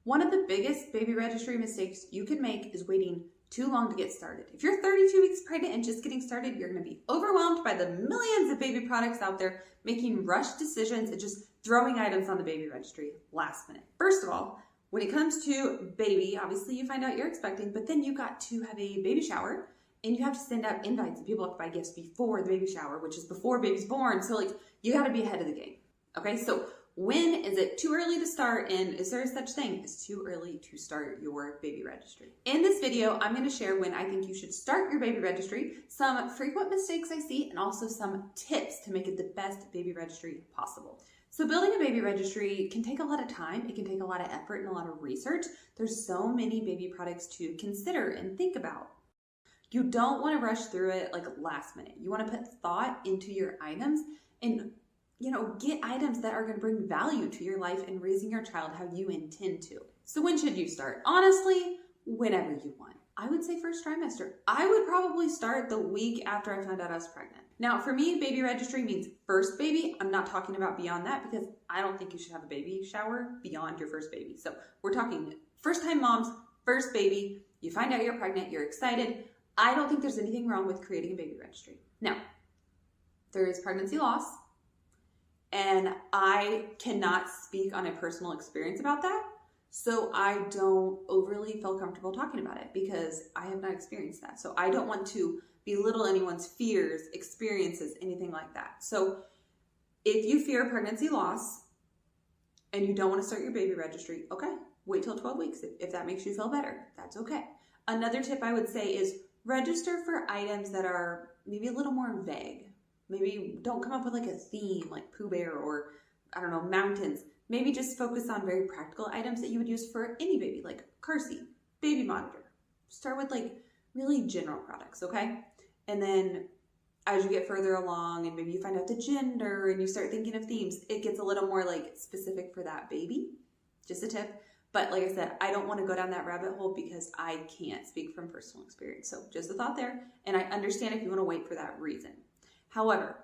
One of the biggest baby registry mistakes you can make is waiting too long to get started. If you're 32 weeks pregnant and just getting started, you're going to be overwhelmed by the millions of baby products out there, making rushed decisions and just throwing items on the baby registry last minute. First of all, when it comes to baby, obviously you find out you're expecting, but then you got to have a baby shower and you have to send out invites and people have to buy gifts before the baby shower, which is before baby's born. So you got to be ahead of the game. Okay, so when is it too early to start, and is there such thing as too early to start your baby registry? In this video, I'm going to share when I think you should start your baby registry, some frequent mistakes I see, and also some tips to make it the best baby registry possible. So building a baby registry can take a lot of time. It can take a lot of effort and a lot of research. There's so many baby products to consider and think about. You don't want to rush through it like last minute. You want to put thought into your items and get items that are going to bring value to your life and raising your child how you intend to. So when should you start? Honestly, whenever you want. I would say first trimester. I would probably start the week after I found out I was pregnant. Now, for me, baby registry means first baby. I'm not talking about beyond that because I don't think you should have a baby shower beyond your first baby. So we're talking first time moms, first baby. You find out you're pregnant, you're excited. I don't think there's anything wrong with creating a baby registry. Now, there is pregnancy loss. And I cannot speak on a personal experience about that. So I don't overly feel comfortable talking about it because I have not experienced that. So I don't want to belittle anyone's fears, experiences, anything like that. So if you fear pregnancy loss and you don't want to start your baby registry, okay, wait till 12 weeks. If that makes you feel better, that's okay. Another tip I would say is register for items that are maybe a little more vague. Maybe don't come up with like a theme like Pooh Bear or, I don't know, mountains. Maybe just focus on very practical items that you would use for any baby, like car seat, baby monitor. Start with like really general products, okay? And then as you get further along and maybe you find out the gender and you start thinking of themes, it gets a little more like specific for that baby. Just a tip. But like I said, I don't want to go down that rabbit hole because I can't speak from personal experience. So just a thought there. And I understand if you want to wait for that reason. However,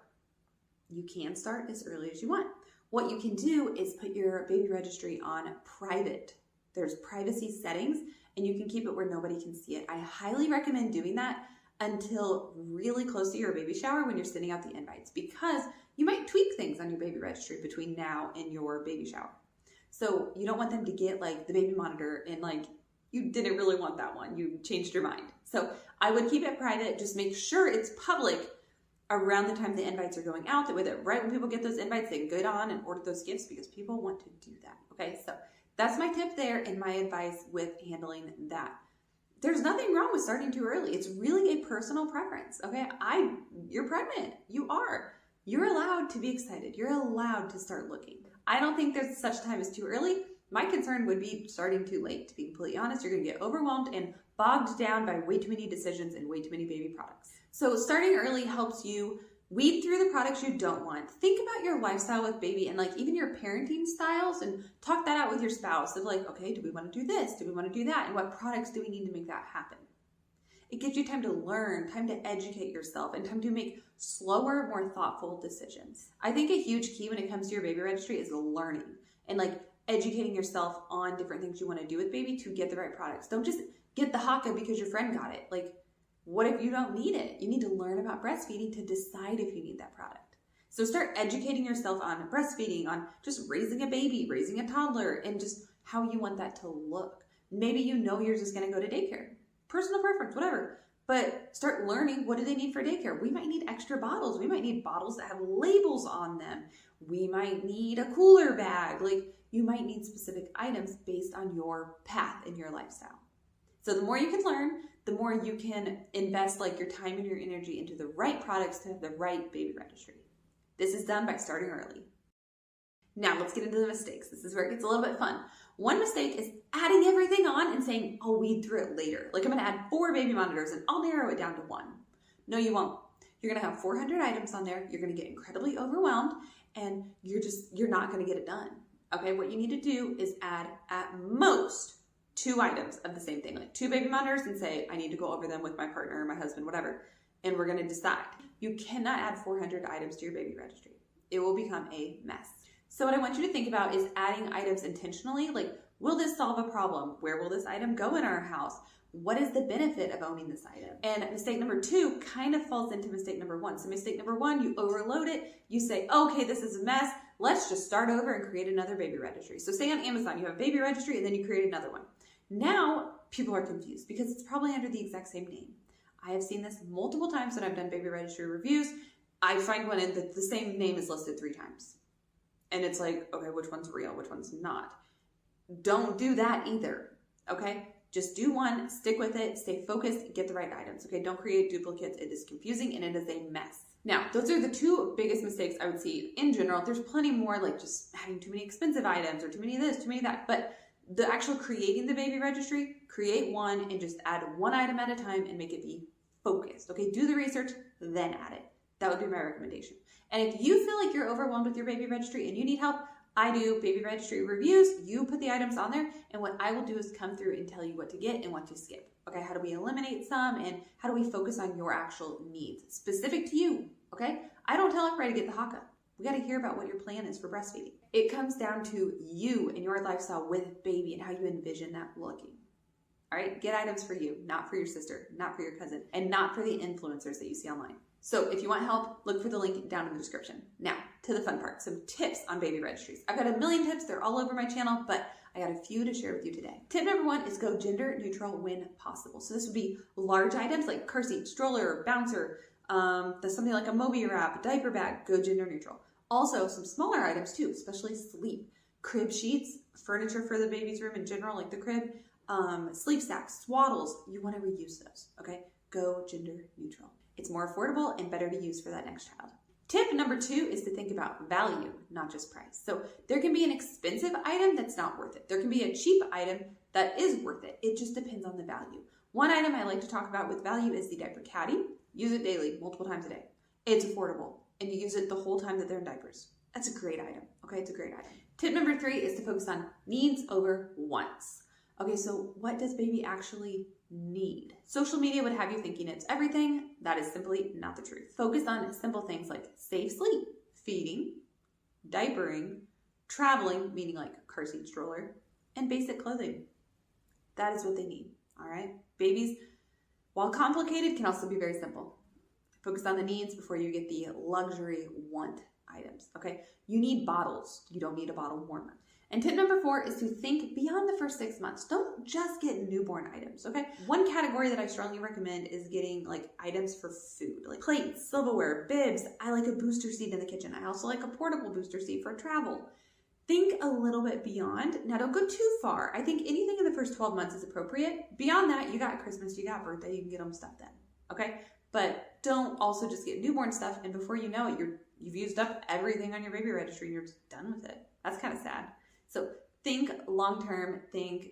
you can start as early as you want. What you can do is put your baby registry on private. There's privacy settings and you can keep it where nobody can see it. I highly recommend doing that until really close to your baby shower when you're sending out the invites because you might tweak things on your baby registry between now and your baby shower. So you don't want them to get like the baby monitor and like you didn't really want that one. You changed your mind. So I would keep it private. Just make sure it's public around the time the invites are going out. That way that right when people get those invites, they can go on and order those gifts because people want to do that. Okay, so that's my tip there and my advice with handling that. There's nothing wrong with starting too early. It's really a personal preference. Okay, you're pregnant. You are. You're allowed to be excited. You're allowed to start looking. I don't think there's such time as too early. My concern would be starting too late. To be completely honest, you're going to get overwhelmed and bogged down by way too many decisions and way too many baby products. So starting early helps you weed through the products you don't want. Think about your lifestyle with baby and like even your parenting styles and talk that out with your spouse of like, okay, do we want to do this? Do we want to do that? And what products do we need to make that happen? It gives you time to learn, time to educate yourself, and time to make slower, more thoughtful decisions. I think a huge key when it comes to your baby registry is learning and like educating yourself on different things you want to do with baby to get the right products. Don't just get the Haka because your friend got it. Like, what if you don't need it? You need to learn about breastfeeding to decide if you need that product. So start educating yourself on breastfeeding, on just raising a baby, raising a toddler, and just how you want that to look. Maybe you're just going to go to daycare. Personal preference, whatever. But start learning, what do they need for daycare? We might need extra bottles. We might need bottles that have labels on them. We might need a cooler bag. Like, you might need specific items based on your path and your lifestyle. So the more you can learn, the more you can invest like your time and your energy into the right products to have the right baby registry. This is done by starting early. Now let's get into the mistakes. This is where it gets a little bit fun. One mistake is adding everything on and saying, I'll weed through it later. Like I'm gonna add 4 baby monitors and I'll narrow it down to 1. No, you won't. You're gonna have 400 items on there. You're gonna get incredibly overwhelmed and you're not gonna get it done. Okay, what you need to do is add at most 2 items of the same thing, like 2 baby monitors and say, I need to go over them with my partner or my husband, whatever, and we're gonna decide. You cannot add 400 items to your baby registry. It will become a mess. So what I want you to think about is adding items intentionally, like Will this solve a problem? Where will this item go in our house? What is the benefit of owning this item? And mistake number 2 kind of falls into mistake number 1. So mistake number 1, you overload it. You say, okay, this is a mess. Let's just start over and create another baby registry. So say on Amazon, you have a baby registry and then you create another one. Now people are confused because it's probably under the exact same name. I have seen this multiple times when I've done baby registry reviews. I find one and the same name is listed 3 times. And it's like, okay, which one's real? Which one's not? Don't do that either, okay? Just do one, stick with it, stay focused, get the right items, okay? Don't create duplicates. It is confusing and it is a mess. Now, those are the 2 biggest mistakes I would see in general. There's plenty more, like just having too many expensive items or too many of this, too many of that. But the actual creating the baby registry, create one and just add one item at a time and make it be focused, okay? Do the research, then add it. That would be my recommendation. And if you feel like you're overwhelmed with your baby registry and you need help, I do baby registry reviews. You put the items on there, and what I will do is come through and tell you what to get and what to skip. Okay, how do we eliminate some, and how do we focus on your actual needs specific to you? Okay, I don't tell everybody to get the Haka. We got to hear about what your plan is for breastfeeding. It comes down to you and your lifestyle with baby and how you envision that looking. All right, get items for you, not for your sister, not for your cousin, and not for the influencers that you see online. So if you want help, look for the link down in the description. Now, to the fun part, some tips on baby registries. I've got a million tips, they're all over my channel, but I got a few to share with you today. Tip number 1 is go gender neutral when possible. So this would be large items like car seat, stroller, bouncer, something like a Moby wrap, diaper bag, go gender neutral. Also, some smaller items too, especially sleep. Crib sheets, furniture for the baby's room in general, like the crib, sleep sacks, swaddles, you want to reuse those, okay? Go gender neutral. It's more affordable and better to use for that next child. Tip number 2 is to think about value, not just price. So there can be an expensive item that's not worth it. There can be a cheap item that is worth it. It just depends on the value. One item I like to talk about with value is the diaper caddy. Use it daily, multiple times a day. It's affordable, and you use it the whole time that they're in diapers. That's a great item, okay? It's a great item. Tip number 3 is to focus on needs over wants. Okay, so what does baby actually need? Social media would have you thinking it's everything. That is simply not the truth. Focus on simple things like safe sleep, feeding, diapering, traveling, meaning like car seat, stroller, and basic clothing. That is what they need, all right? Babies, while complicated, can also be very simple. Focus on the needs before you get the luxury want items, okay? You need bottles. You don't need a bottle warmer. And tip number 4 is to think beyond the first 6 months. Don't just get newborn items, okay? One category that I strongly recommend is getting like items for food, like plates, silverware, bibs. I like a booster seat in the kitchen. I also like a portable booster seat for travel. Think a little bit beyond. Now, don't go too far. I think anything in the first 12 months is appropriate. Beyond that, you got Christmas, you got birthday, you can get them stuff then, okay? But don't also just get newborn stuff, and before you know it, you've used up everything on your baby registry and you're just done with it. That's kind of sad. So think long-term, think,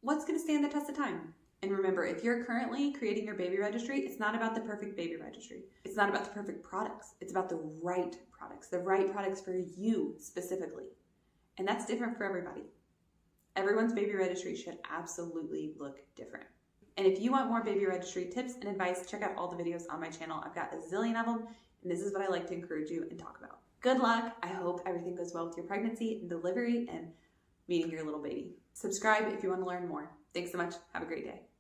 what's going to stand the test of time? And remember, if you're currently creating your baby registry, it's not about the perfect baby registry. It's not about the perfect products. It's about the right products for you specifically. And that's different for everybody. Everyone's baby registry should absolutely look different. And if you want more baby registry tips and advice, check out all the videos on my channel. I've got a zillion of them, and this is what I like to encourage you and talk about. Good luck. I hope everything goes well with your pregnancy and delivery and meeting your little baby. Subscribe if you want to learn more. Thanks so much. Have a great day.